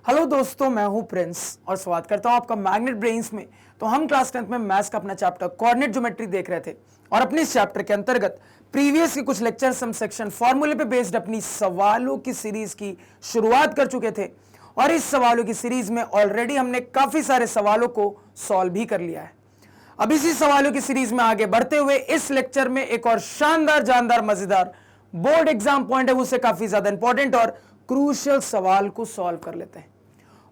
Hello दोस्तों, मैं हूं प्रिंस और स्वागत करता हूं आपका मैग्नेट ब्रेन्स में। तो हम क्लास 10th में मैथ्स का अपना चैप्टर कोऑर्डिनेट ज्योमेट्री देख रहे थे और अपने इस चैप्टर के अंतर्गत प्रीवियस के कुछ लेक्चर सम सेक्शन फॉर्मूले पे बेस्ड अपनी सवालों की सीरीज की शुरुआत कर चुके थे और इस सवालों की सीरीज में ऑलरेडी हमने काफी सारे सवालों को सॉल्व भी कर लिया है। अब इसी सवालों की सीरीज में आगे बढ़ते हुए इस लेक्चर में एक और शानदार जानदार मजेदार बोर्ड एग्जाम पॉइंट है, उससे काफी ज्यादा इंपॉर्टेंट और क्रूशियल सवाल को सॉल्व कर लेते हैं।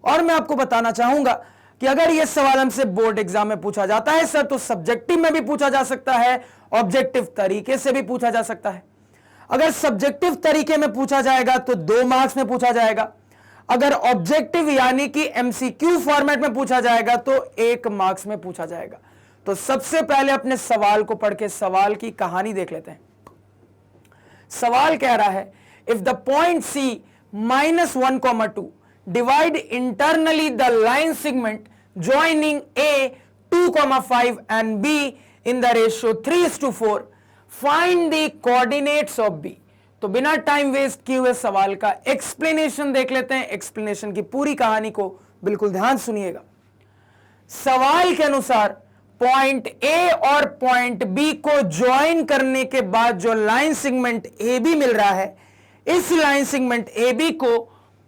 और मैं आपको बताना चाहूंगा कि अगर यह सवाल हमसे बोर्ड एग्जाम में पूछा जाता है सर, तो सब्जेक्टिव में भी पूछा जा सकता है, ऑब्जेक्टिव तरीके से भी पूछा जा सकता है। अगर सब्जेक्टिव तरीके में पूछा जाएगा तो 2 मार्क्स में पूछा जाएगा, अगर ऑब्जेक्टिव यानी कि एमसीक्यू फॉर्मेट में पूछा जाएगा तो 1 मार्क्स में पूछा जाएगा। तो सबसे पहले अपने सवाल को पढ़ के सवाल की कहानी देख लेते हैं। सवाल कह रहा है, if the point C -1, 2 divide internally the line segment joining A 2,5 and B in the ratio 3:4, find the coordinates of B। तो बिना टाइम वेस्ट किए हुए सवाल का एक्सप्लेनेशन देख लेते हैं। एक्सप्लेनेशन की पूरी कहानी को बिल्कुल ध्यान सुनिएगा। सवाल के अनुसार पॉइंट ए और पॉइंट बी को ज्वाइन करने के बाद जो लाइन सेगमेंट ए बी मिल रहा है, इस लाइन सेगमेंट ए बी को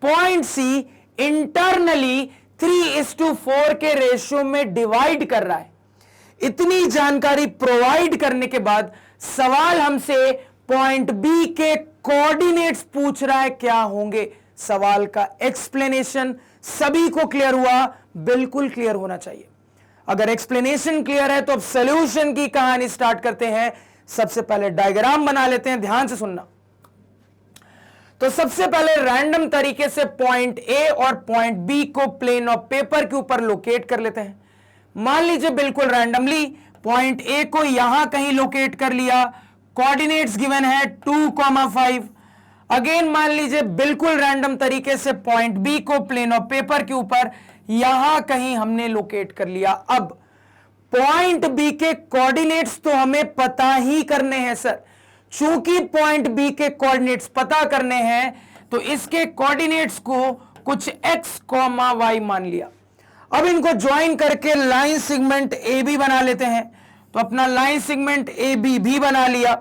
पॉइंट सी इंटरनली 3:4 के रेशियो में डिवाइड कर रहा है। इतनी जानकारी प्रोवाइड करने के बाद सवाल हमसे पॉइंट बी के कोऑर्डिनेट्स पूछ रहा है, क्या होंगे। सवाल का एक्सप्लेनेशन सभी को क्लियर हुआ? बिल्कुल क्लियर होना चाहिए। अगर एक्सप्लेनेशन क्लियर है तो अब सॉल्यूशन की कहानी स्टार्ट करते हैं। सबसे पहले डायग्राम बना लेते हैं, ध्यान से सुनना। तो सबसे पहले रैंडम तरीके से पॉइंट ए और पॉइंट बी को प्लेन ऑफ पेपर के ऊपर लोकेट कर लेते हैं। मान लीजिए बिल्कुल रैंडमली पॉइंट ए को यहां कहीं लोकेट कर लिया, कोऑर्डिनेट्स गिवन है 2,5। अगेन मान लीजिए बिल्कुल रैंडम तरीके से पॉइंट बी को प्लेन ऑफ पेपर के ऊपर यहां कहीं हमने लोकेट कर लिया। अब पॉइंट बी के कोऑर्डिनेट्स तो हमें पता ही करने हैं सर। चूंकि पॉइंट बी के कोऑर्डिनेट्स पता करने हैं तो इसके कोऑर्डिनेट्स को कुछ x, y मान लिया। अब इनको ज्वाइन करके लाइन सेगमेंट ए बी बना लेते हैं। तो अपना लाइन सेगमेंट ए बी भी बना लिया।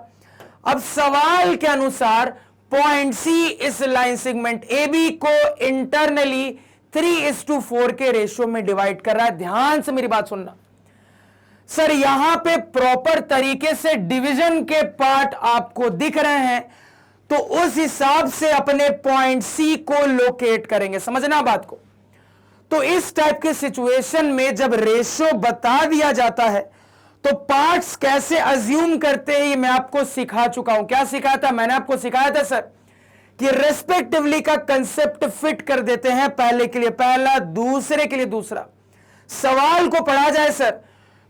अब सवाल के अनुसार पॉइंट सी इस लाइन सेगमेंट ए बी को इंटरनली 3:4 के रेशियो में डिवाइड कर रहा है। ध्यान से मेरी बात सुनना सर, यहां पे प्रॉपर तरीके से डिवीजन के पार्ट आपको दिख रहे हैं, तो उस हिसाब से अपने पॉइंट सी को लोकेट करेंगे। समझना बात को। तो इस टाइप के सिचुएशन में जब रेशियो बता दिया जाता है तो पार्ट्स कैसे अज्यूम करते हैं ये मैं आपको सिखा चुका हूं। क्या सिखाया था? मैंने आपको सिखाया था सर कि रेस्पेक्टिवली का कंसेप्ट फिट कर देते हैं। पहले के लिए पहला, दूसरे के लिए दूसरा। सवाल को पढ़ा जाए सर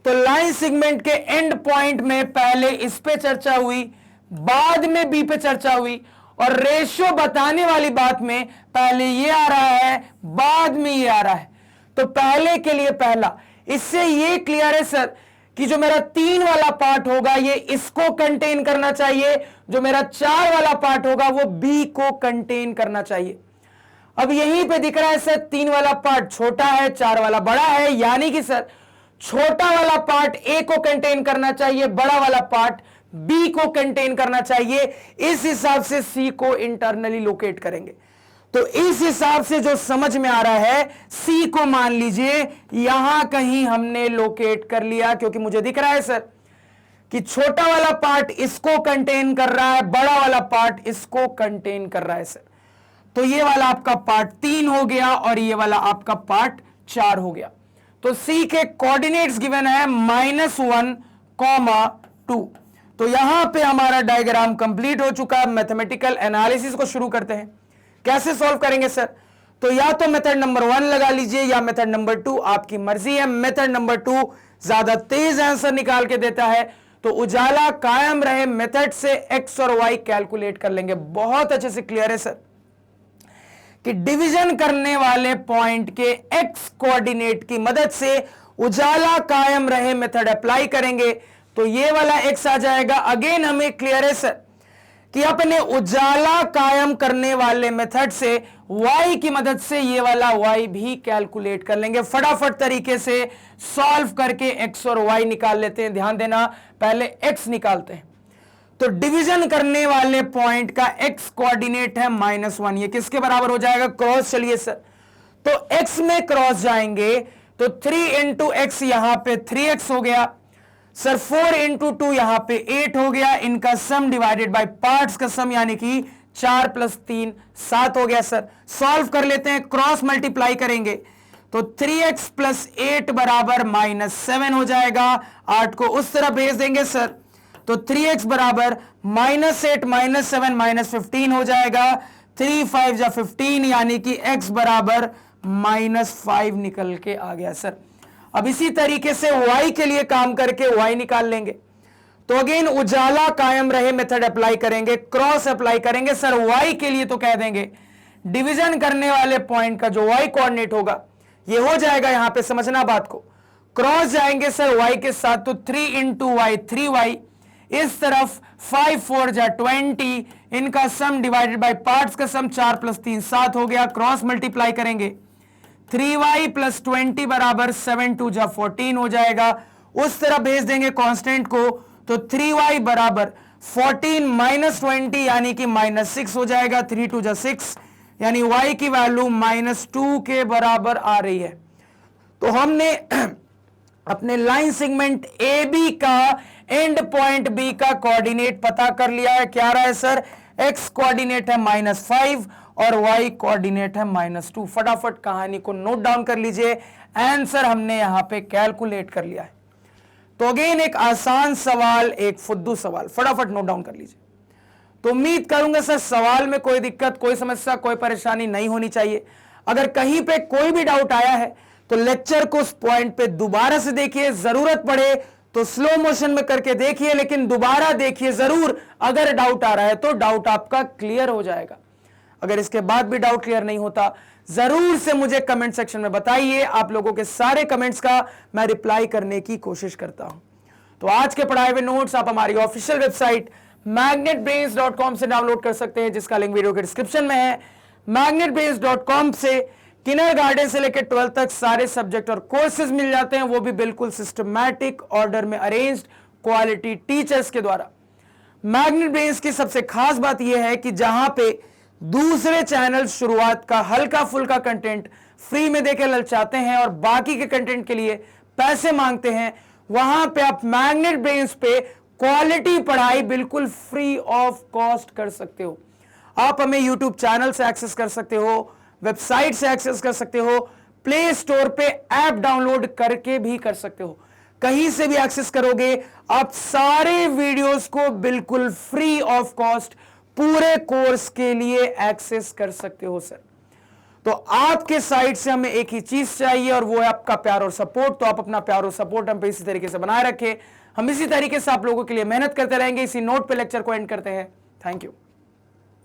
तो लाइन सेगमेंट के एंड पॉइंट में पहले इस पे चर्चा हुई, बाद में बी पे चर्चा हुई, और रेशियो बताने वाली बात में पहले ये आ रहा है, बाद में ये आ रहा है। तो पहले के लिए पहला। इससे ये क्लियर है सर कि जो मेरा 3 वाला पार्ट होगा ये इसको कंटेन करना चाहिए, जो मेरा 4 वाला पार्ट होगा वो बी को कंटेन करना चाहिए। अब यहीं पे दिख रहा है सर 3 वाला पार्ट छोटा है, 4 वाला बड़ा है, यानी कि सर छोटा वाला पार्ट ए को कंटेन करना चाहिए, बड़ा वाला पार्ट बी को कंटेन करना चाहिए। इस हिसाब से सी को इंटरनली लोकेट करेंगे। तो इस हिसाब से जो समझ में आ रहा है, सी को मान लीजिए यहां कहीं हमने लोकेट कर लिया, क्योंकि मुझे दिख रहा है सर कि छोटा वाला पार्ट इसको कंटेन कर रहा है, बड़ा वाला पार्ट इसको कंटेन कर रहा है सर। तो ये वाला आपका पार्ट 3 हो गया और ये वाला आपका पार्ट 4 हो गया। तो सी के कोऑर्डिनेट्स गिवन है -1, 2। तो यहां पे हमारा डायग्राम कंप्लीट हो चुका है। मैथमेटिकल एनालिसिस को शुरू करते हैं। कैसे सॉल्व करेंगे सर? तो या तो मेथड नंबर 1 लगा लीजिए या मेथड नंबर 2, आपकी मर्जी है। मेथड नंबर 2 ज्यादा तेज आंसर निकाल के देता है, तो उजाला कायम रहे मेथड से x और y कैलकुलेट कर लेंगे। बहुत अच्छे से क्लियर है सर कि डिवीजन करने वाले पॉइंट के x कोऑर्डिनेट की मदद से उजाला कायम रहे मेथड अप्लाई करेंगे तो ये वाला x आ जाएगा। अगेन हमें क्लियर है सर कि अपने उजाला कायम करने वाले मेथड से y की मदद से ये वाला y भी कैलकुलेट कर लेंगे। फटाफट तरीके से सॉल्व करके x और y निकाल लेते हैं। ध्यान देना, पहले x निकालते हैं। तो डिवीजन करने वाले पॉइंट का x कोऑर्डिनेट है -1, ये किसके बराबर हो जाएगा? क्रॉस। चलिए सर, तो x में क्रॉस जाएंगे तो 3 इंटू एक्स यहां पे 3x हो गया सर, 4 इंटू 2 यहां पे 8 हो गया, इनका सम डिवाइडेड बाय पार्ट्स का सम यानी कि 4 + 3 7 हो गया सर। सॉल्व कर लेते हैं, क्रॉस मल्टीप्लाई करेंगे तो 3x + 8 बराबर -7 हो जाएगा। 8 को उस तरह भेज देंगे सर, तो 3x बराबर -8 -7 -15 हो जाएगा। 3 5 जा 15 यानी कि x बराबर -5 निकल के आ गया सर। अब इसी तरीके से y के लिए काम करके y निकाल लेंगे। तो अगेन उजाला कायम रहे मेथड अप्लाई करेंगे, क्रॉस अप्लाई करेंगे सर। y के लिए तो कह देंगे डिवीजन करने वाले पॉइंट का जो y कोऑर्डिनेट होगा ये हो जाएगा, यहां पे समझना बात को। क्रॉस जाएंगे सर y के साथ, तो 3 इंटू वाई 3y, इस तरफ 5 4 जा 20, इनका सम डिवाइडेड बाय पार्ट्स का सम 4 + 3 7 हो गया। क्रॉस मल्टीप्लाई करेंगे 3y + 20 बराबर 7 2 जा 14 हो जाएगा। उस तरह भेज देंगे कांस्टेंट को, तो 3y बराबर 14 - 20 यानी कि -6 हो जाएगा। 3 2 जा 6 यानी y की वैल्यू -2 के बराबर आ रही है। तो हमने अपने लाइन सेगमेंट ए बी का एंड पॉइंट बी का कोऑर्डिनेट पता कर लिया है। क्या रहा है सर? x कोऑर्डिनेट है -5 और y कोऑर्डिनेट है -2। फटाफट कहानी को नोट डाउन कर लीजिए, आंसर हमने यहां पे कैलकुलेट कर लिया है। तो अगेन एक आसान सवाल, एक फुद्दू सवाल, फटाफट नोट डाउन कर लीजिए। तो उम्मीद करूंगा सर सवाल में कोई दिक्कत, कोई समस्या, कोई परेशानी नहीं होनी चाहिए। अगर कहीं पे कोई भी डाउट आया है तो लेक्चर को उस पॉइंट पे दोबारा से देखिए, जरूरत पड़े तो स्लो मोशन में करके देखिए, लेकिन दोबारा देखिए जरूर। अगर डाउट आ रहा है तो डाउट आपका क्लियर हो जाएगा। अगर इसके बाद भी डाउट क्लियर नहीं होता जरूर से मुझे कमेंट सेक्शन में बताइए। आप लोगों के सारे कमेंट्स का मैं रिप्लाई करने की कोशिश करता हूं। तो आज के पढ़ाए हुए नोट्स आप हमारी ऑफिशियल वेबसाइट magnetbrains.com से डाउनलोड कर सकते हैं, जिसका लिंक वीडियो के डिस्क्रिप्शन में है। magnetbrains.com से किंडरगार्टन से लेकर 12th तक सारे सब्जेक्ट और कोर्सेज मिल जाते हैं, वो भी बिल्कुल सिस्टमैटिक ऑर्डर में अरेंज्ड क्वालिटी टीचर्स के द्वारा। मैग्नेट ब्रेन्स की सबसे खास बात यह है कि जहां पे दूसरे चैनल शुरुआत का हल्का फुल्का कंटेंट फ्री में देके ललचाते हैं और बाकी के कंटेंट के लिए पैसे मांगते हैं, वहां पे आप मैग्नेट ब्रेन्स पे क्वालिटी पढ़ाई बिल्कुल फ्री ऑफ कॉस्ट कर सकते हो। आप हमें यूट्यूब चैनल से एक्सेस कर सकते हो, वेबसाइट से एक्सेस कर सकते हो, प्ले स्टोर पे ऐप डाउनलोड करके भी कर सकते हो। कहीं से भी एक्सेस करोगे आप सारे वीडियोस को बिल्कुल फ्री ऑफ कॉस्ट पूरे कोर्स के लिए एक्सेस कर सकते हो सर। तो आपके साइड से हमें एक ही चीज चाहिए और वो है आपका प्यार और सपोर्ट। तो आप अपना प्यार और सपोर्ट हम पे इसी तरीके से बनाए रखें। हम इसी तरीके से आप लोगों के लिए मेहनत करते रहेंगे। इसी नोट पे लेक्चर को एंड करते हैं। Thank you.